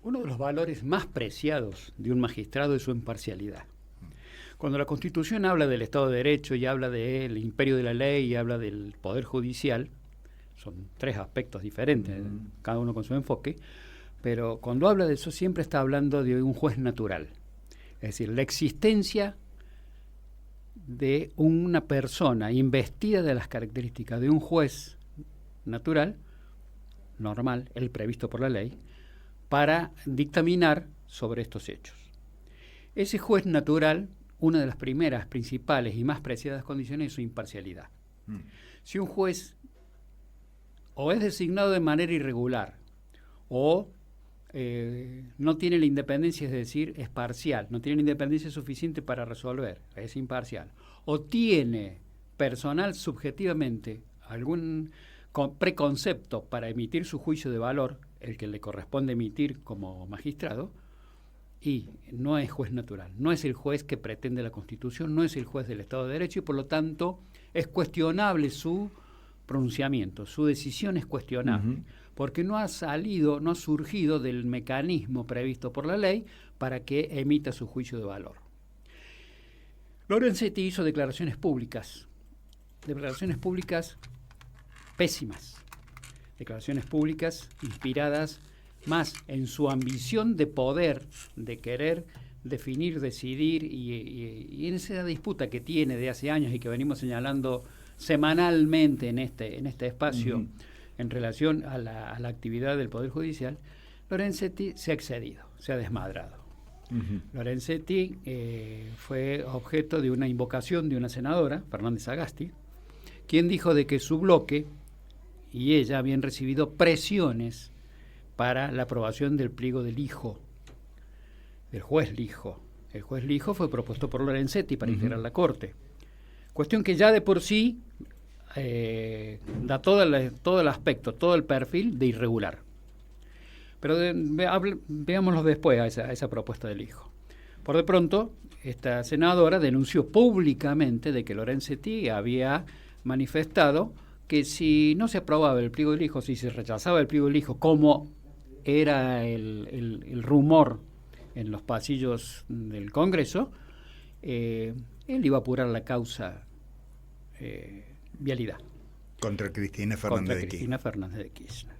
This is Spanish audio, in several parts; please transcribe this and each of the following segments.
Uno de los valores más preciados de un magistrado es su imparcialidad. Cuando la Constitución habla del Estado de Derecho y habla del imperio de la ley y habla del Poder Judicial, son tres aspectos diferentes, cada uno con su enfoque, pero cuando habla de eso siempre está hablando de un juez natural. Es decir, la existencia de una persona investida de las características de un juez natural, normal, el previsto por la ley, para dictaminar sobre estos hechos. Ese juez natural, una de las primeras, principales y más preciadas condiciones es su imparcialidad. Si un juez o es designado de manera irregular o no tiene la independencia, es decir, es parcial, no tiene la independencia suficiente para resolver, es imparcial, o tiene personal subjetivamente algún preconcepto para emitir su juicio de valor, el que le corresponde emitir como magistrado, y no es juez natural, no es el juez que pretende la Constitución, no es el juez del Estado de Derecho, y por lo tanto es cuestionable su pronunciamiento, su decisión es cuestionable, porque no ha surgido del mecanismo previsto por la ley para que emita su juicio de valor. Lorenzetti hizo declaraciones públicas pésimas, declaraciones públicas inspiradas más en su ambición de poder, de querer definir, decidir, y en esa disputa que tiene de hace años y que venimos señalando semanalmente en este espacio en relación a la actividad del Poder Judicial, Lorenzetti se ha excedido, se ha desmadrado. Lorenzetti fue objeto de una invocación de una senadora, Fernández Sagasti, quien dijo de que su bloque y ella habían recibido presiones para la aprobación del pliego del hijo, del juez Lijo. El juez Lijo fue propuesto por Lorenzetti para integrar la Corte. Cuestión que ya de por sí da todo el aspecto, todo el perfil de irregular. Pero veámoslo después a esa propuesta del hijo. Por de pronto, esta senadora denunció públicamente de que Lorenzetti había manifestado que si no se aprobaba el pliego del hijo, si se rechazaba el pliego del hijo, como era el rumor en los pasillos del Congreso, él iba a apurar la causa vialidad. Contra Cristina Fernández de Kirchner.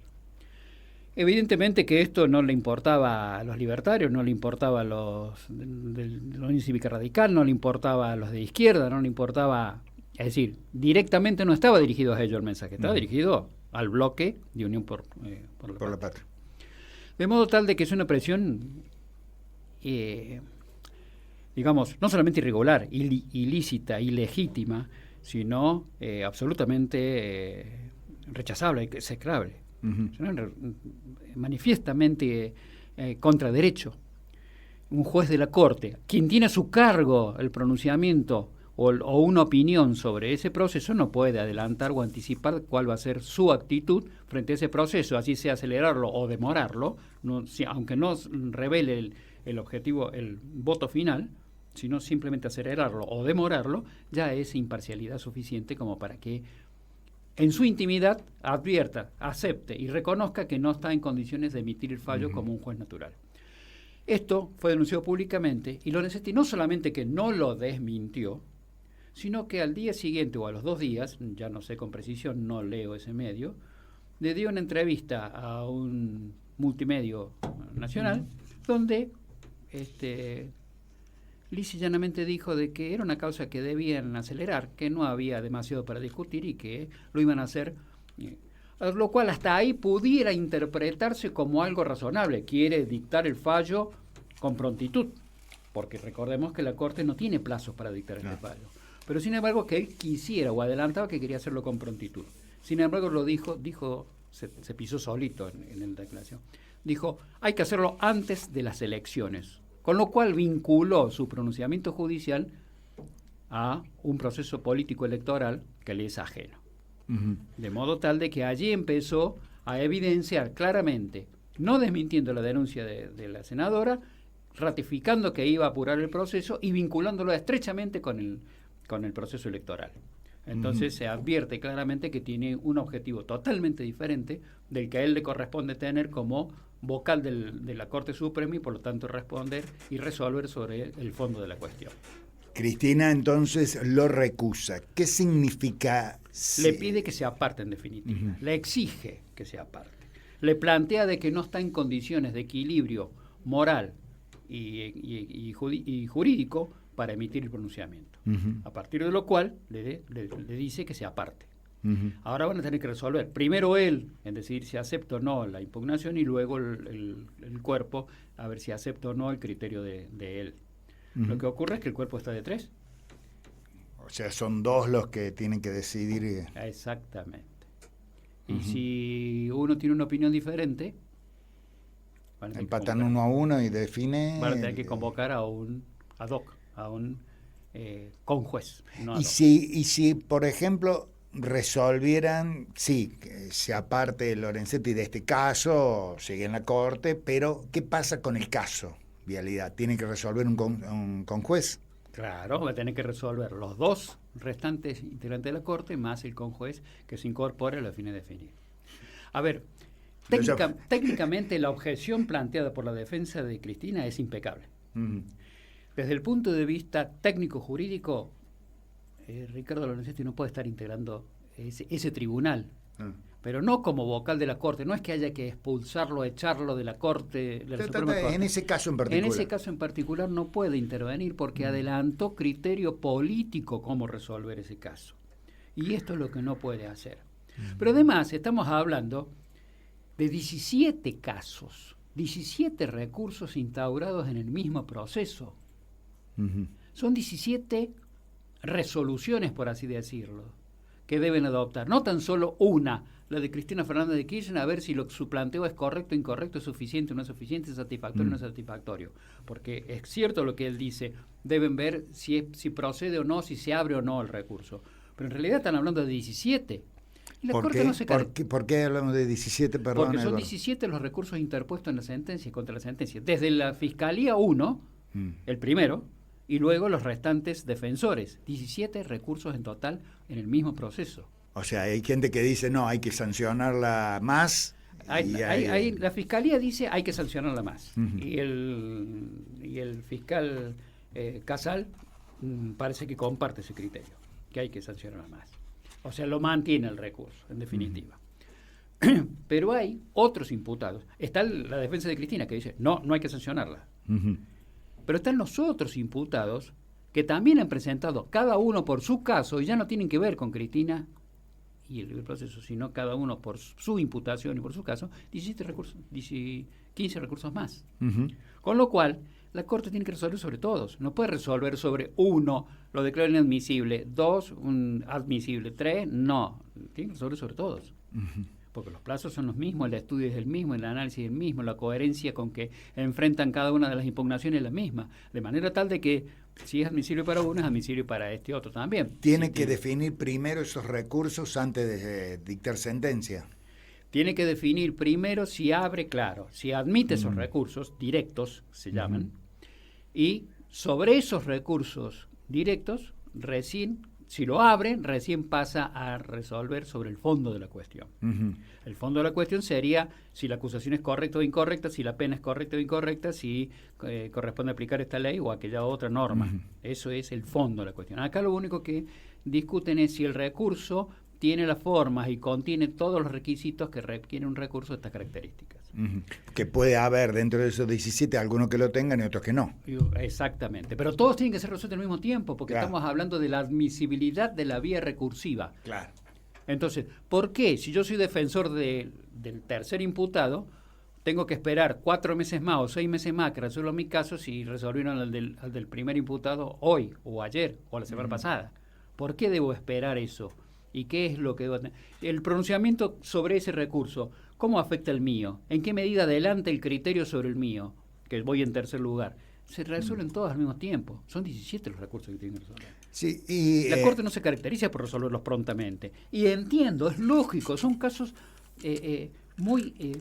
Evidentemente que esto no le importaba a los libertarios, no le importaba a los de la Unión Cívica Radical, no le importaba a los de izquierda, no le importaba, es decir, directamente no estaba dirigido a ellos el mensaje, estaba dirigido al bloque de Unión por la Patria. De modo tal de que es una presión, digamos, no solamente irregular, ilícita, ilegítima, sino absolutamente rechazable, execrable. Manifiestamente contra derecho. Un juez de la Corte, quien tiene a su cargo el pronunciamiento o una opinión sobre ese proceso, no puede adelantar o anticipar cuál va a ser su actitud frente a ese proceso, así sea acelerarlo o demorarlo, aunque no revele el objetivo, el voto final, sino simplemente acelerarlo o demorarlo, ya es imparcialidad suficiente como para que en su intimidad advierta, acepte y reconozca que no está en condiciones de emitir el fallo como un juez natural. Esto fue denunciado públicamente y Lorenzetti no solamente que no lo desmintió, sino que al día siguiente o a los 2 días, ya no sé con precisión, no leo ese medio, le dio una entrevista a un multimedio nacional donde lisa y llanamente dijo de que era una causa que debían acelerar, que no había demasiado para discutir y que lo iban a hacer, lo cual hasta ahí pudiera interpretarse como algo razonable. Quiere dictar el fallo con prontitud, porque recordemos que la Corte no tiene plazos para dictar este fallo. Pero sin embargo que él quisiera o adelantaba que quería hacerlo con prontitud. Sin embargo lo dijo, se pisó solito en la declaración. Dijo, hay que hacerlo antes de las elecciones. Con lo cual vinculó su pronunciamiento judicial a un proceso político electoral que le es ajeno. De modo tal de que allí empezó a evidenciar claramente, no desmintiendo la denuncia de la senadora, ratificando que iba a apurar el proceso y vinculándolo estrechamente con el proceso electoral. Entonces se advierte claramente que tiene un objetivo totalmente diferente del que a él le corresponde tener como vocal de la Corte Suprema y por lo tanto responder y resolver sobre el fondo de la cuestión. Cristina entonces lo recusa. ¿Qué significa? Le pide que se aparte en definitiva, le exige que se aparte. Le plantea de que no está en condiciones de equilibrio moral y jurídico para emitir el pronunciamiento. A partir de lo cual le dice que se aparte. Ahora van a tener que resolver, primero él, en decidir si acepta o no la impugnación, y luego el cuerpo, a ver si acepta o no el criterio de él. Lo que ocurre es que el cuerpo está de 3. O sea, son 2 los que tienen que decidir. Exactamente. Y si uno tiene una opinión diferente, empatan 1-1 y define. Van a tener que convocar a un ad hoc, a un conjuez. No y si, por ejemplo, resolvieran, sí, que se aparte Lorenzetti de este caso, sigue en la Corte, pero ¿qué pasa con el caso Vialidad? ¿Tiene que resolver un conjuez? Claro, va a tener que resolver los 2 restantes integrantes de la Corte más el conjuez que se incorpore a los fines de definir. A ver, técnicamente la objeción planteada por la defensa de Cristina es impecable. Desde el punto de vista técnico-jurídico, Ricardo Lorenzetti no puede estar integrando ese tribunal, pero no como vocal de la Corte. No es que haya que expulsarlo, echarlo de la Corte, de la Suprema Corte. En ese caso en particular. En ese caso en particular no puede intervenir porque adelantó criterio político cómo resolver ese caso. Y esto es lo que no puede hacer. Pero además estamos hablando de 17 casos, 17 recursos instaurados en el mismo proceso. Son 17 resoluciones, por así decirlo, que deben adoptar. No tan solo una, la de Cristina Fernández de Kirchner, a ver si su planteo es correcto, incorrecto, es suficiente, no es suficiente, es satisfactorio, no es satisfactorio. Porque es cierto lo que él dice, deben ver si procede o no, si se abre o no el recurso. Pero en realidad están hablando de 17. Y la Corte no se ¿Por qué hablamos de 17? Perdón, porque son 17 los recursos interpuestos en la sentencia y contra la sentencia. Desde la Fiscalía 1, el primero, y luego los restantes defensores. 17 recursos en total en el mismo proceso. O sea, hay gente que dice, no, hay que sancionarla más. La Fiscalía dice, hay que sancionarla más. Y el fiscal Casal parece que comparte ese criterio, que hay que sancionarla más. O sea, lo mantiene el recurso, en definitiva. Pero hay otros imputados. Está la defensa de Cristina, que dice, no hay que sancionarla. Pero están los otros imputados que también han presentado, cada uno por su caso, y ya no tienen que ver con Cristina y el proceso, sino cada uno por su imputación y por su caso, 15 recursos más. Con lo cual, la Corte tiene que resolver sobre todos. No puede resolver sobre 1, lo declara inadmisible, 2, admisible, 3, no. Tiene que resolver sobre todos. Porque los plazos son los mismos, el estudio es el mismo, el análisis es el mismo, la coherencia con que enfrentan cada una de las impugnaciones es la misma. De manera tal de que si es admisible para uno, es admisible para este otro también. Tiene que definir primero esos recursos antes de dictar sentencia. Tiene que definir primero si abre, claro, si admite esos recursos directos, se llaman, y sobre esos recursos directos, recién, si lo abren, recién pasa a resolver sobre el fondo de la cuestión. El fondo de la cuestión sería si la acusación es correcta o incorrecta, si la pena es correcta o incorrecta, si corresponde aplicar esta ley o aquella otra norma. Eso es el fondo de la cuestión. Acá lo único que discuten es si el recurso tiene las formas y contiene todos los requisitos que requiere un recurso de estas características. Que puede haber dentro de esos 17 algunos que lo tengan y otros que no. Exactamente, pero todos tienen que ser resueltos al mismo tiempo, porque estamos hablando de la admisibilidad de la vía recursiva. Claro. Entonces, ¿por qué? Si yo soy defensor del tercer imputado, tengo que esperar 4 meses más o 6 meses más que resuelva mi caso si resolvieron al del primer imputado hoy o ayer o la semana pasada. ¿Por qué debo esperar eso? ¿Y qué es lo que debo tener? El pronunciamiento sobre ese recurso, ¿cómo afecta el mío? ¿En qué medida adelanta el criterio sobre el mío? Que voy en tercer lugar. Se resuelven todos al mismo tiempo. Son 17 los recursos que tienen que resolver. Sí, y la Corte no se caracteriza por resolverlos prontamente. Y entiendo, es lógico, son casos muy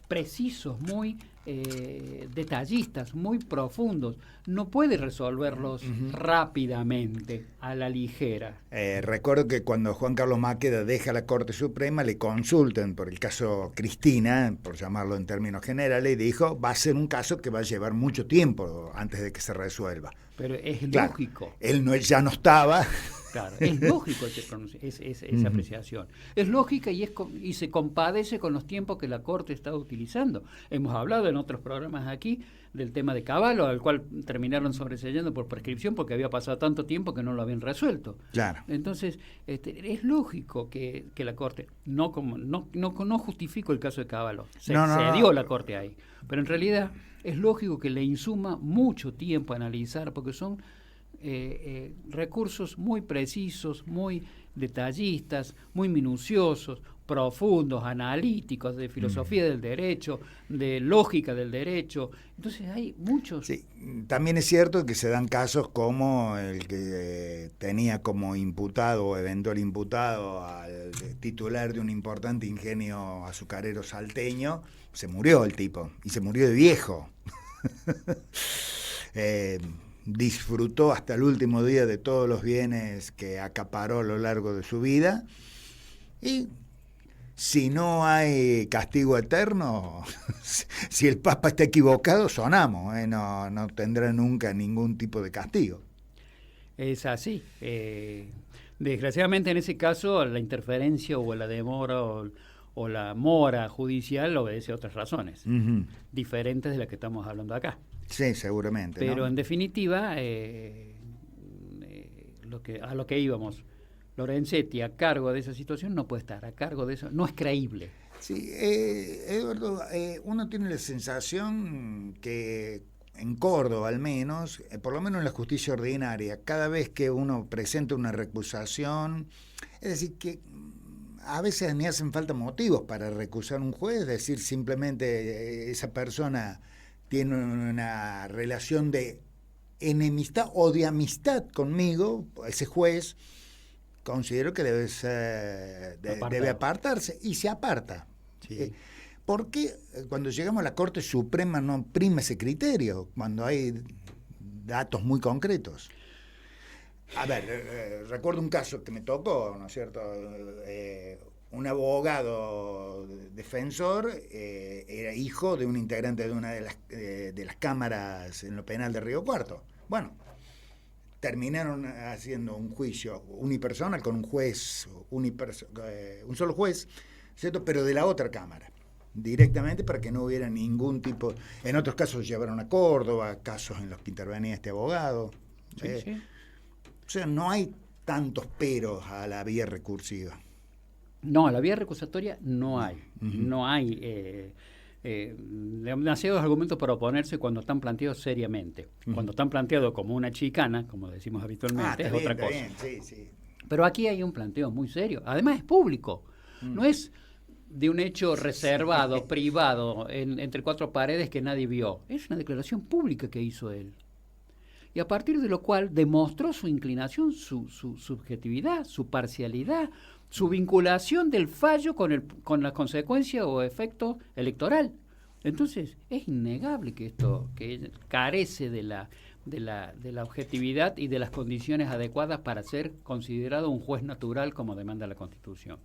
precisos, muy detallistas, muy profundos. No puede resolverlos rápidamente, a la ligera. Recuerdo que cuando Juan Carlos Maqueda deja la Corte Suprema, le consultan por el caso Cristina, por llamarlo en términos generales, y dijo, va a ser un caso que va a llevar mucho tiempo antes de que se resuelva. Pero es claro, lógico. Él ya no estaba. Claro, es lógico esa apreciación. Es lógica y se compadece con los tiempos que la Corte está utilizando. Hemos hablado en otros programas aquí del tema de Cavallo, al cual terminaron sobreseyendo por prescripción porque había pasado tanto tiempo que no lo habían resuelto. Claro. Entonces, es lógico que la Corte, no justifico el caso de Cavallo, se dio la Corte ahí, pero en realidad es lógico que le insuma mucho tiempo a analizar, porque son recursos muy precisos, muy detallistas, muy minuciosos, profundos, analíticos, de filosofía del derecho, de lógica del derecho. Entonces hay muchos. Sí, también es cierto que se dan casos como el que tenía como imputado o eventual imputado al titular de un importante ingenio azucarero salteño. Se murió el tipo, y se murió de viejo. Disfrutó hasta el último día de todos los bienes que acaparó a lo largo de su vida, y si no hay castigo eterno, si el Papa está equivocado, sonamos, no tendrá nunca ningún tipo de castigo. Es así. Desgraciadamente en ese caso la interferencia o la demora o la mora judicial obedece a otras razones, diferentes de las que estamos hablando acá. Sí, seguramente. Pero ¿no? en definitiva, a lo que íbamos, Lorenzetti a cargo de esa situación no puede estar, a cargo de eso, no es creíble. Sí, Eduardo, uno tiene la sensación que en Córdoba al menos, por lo menos en la justicia ordinaria, cada vez que uno presenta una recusación, es decir, que a veces ni hacen falta motivos para recusar a un juez, es decir, simplemente esa persona tiene una relación de enemistad o de amistad conmigo, ese juez, considero que debe apartarse, y se aparta. Sí. ¿Por qué cuando llegamos a la Corte Suprema no prima ese criterio, cuando hay datos muy concretos? A ver, recuerdo un caso que me tocó, ¿no es cierto? Un abogado defensor era hijo de un integrante de una de las cámaras en lo penal de Río Cuarto. Bueno, terminaron haciendo un juicio unipersonal con un juez, un solo juez, ¿cierto? Pero de la otra cámara, directamente, para que no hubiera ningún tipo. En otros casos llevaron a Córdoba, casos en los que intervenía este abogado. Sí. O sea, no hay tantos peros a la vía recursiva. No, a la vía recusatoria no hay. No hay demasiados argumentos para oponerse cuando están planteados seriamente. Cuando están planteados como una chicana, como decimos habitualmente, es otra cosa. Sí. Pero aquí hay un planteo muy serio. Además es público. No es de un hecho reservado, privado, entre cuatro paredes que nadie vio. Es una declaración pública que hizo él. Y a partir de lo cual demostró su inclinación, su subjetividad, su parcialidad, su vinculación del fallo con la consecuencia o efecto electoral. Entonces, es innegable que esto que carece de la objetividad y de las condiciones adecuadas para ser considerado un juez natural como demanda la Constitución.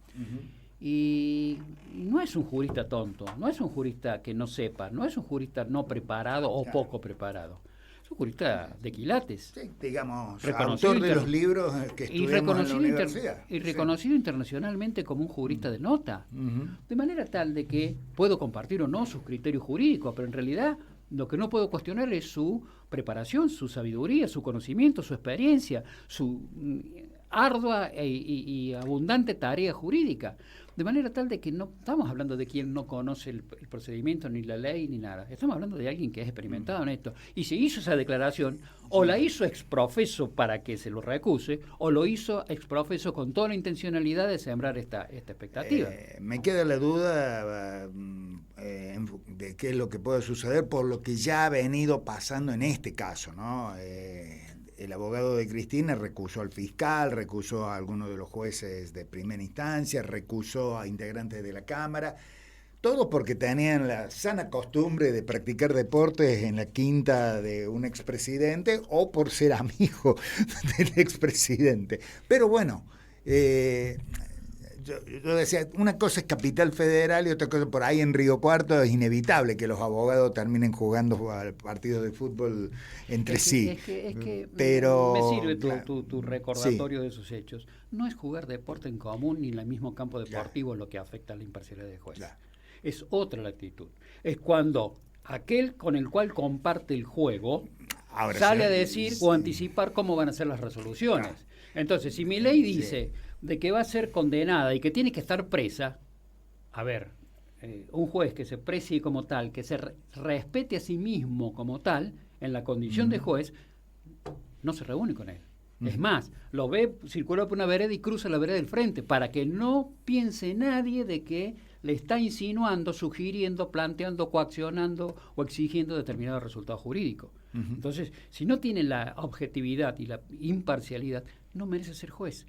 Y no es un jurista tonto, no es un jurista que no sepa, no es un jurista no preparado o poco preparado. Un jurista de quilates. Sí, digamos, reconocido autor de los libros que estudiamos en la universidad. Y reconocido internacionalmente como un jurista de nota. De manera tal de que puedo compartir o no sus criterios jurídicos, pero en realidad lo que no puedo cuestionar es su preparación, su sabiduría, su conocimiento, su experiencia, su ardua y abundante tarea jurídica. De manera tal de que no estamos hablando de quien no conoce el procedimiento, ni la ley, ni nada. Estamos hablando de alguien que es experimentado en esto. Y si hizo esa declaración, o la hizo exprofeso para que se lo recuse, o lo hizo exprofeso con toda la intencionalidad de sembrar esta expectativa. Me queda la duda de qué es lo que puede suceder por lo que ya ha venido pasando en este caso, ¿no? El abogado de Cristina recusó al fiscal, recusó a algunos de los jueces de primera instancia, recusó a integrantes de la Cámara. Todos porque tenían la sana costumbre de practicar deportes en la quinta de un expresidente o por ser amigo del expresidente. Pero bueno, yo decía, una cosa es Capital Federal y otra cosa por ahí en Río Cuarto es inevitable que los abogados terminen jugando partidos de fútbol entre sí. Es que pero me sirve claro, tu recordatorio de esos hechos. No es jugar deporte en común ni en el mismo campo deportivo lo que afecta a la imparcialidad del juez. Claro. Es otra la actitud. Es cuando aquel con el cual comparte el juego Ahora sale sí, a decir o anticipar cómo van a ser las resoluciones. Entonces, si mi ley dice de que va a ser condenada y que tiene que estar presa, a ver, un juez que se precie como tal, que se respete a sí mismo como tal, en la condición de juez, no se reúne con él. Es más, lo ve circular por una vereda y cruza la vereda del frente, para que no piense nadie de que le está insinuando, sugiriendo, planteando, coaccionando o exigiendo determinado resultado jurídico. Entonces, si no tiene la objetividad y la imparcialidad, no merece ser juez.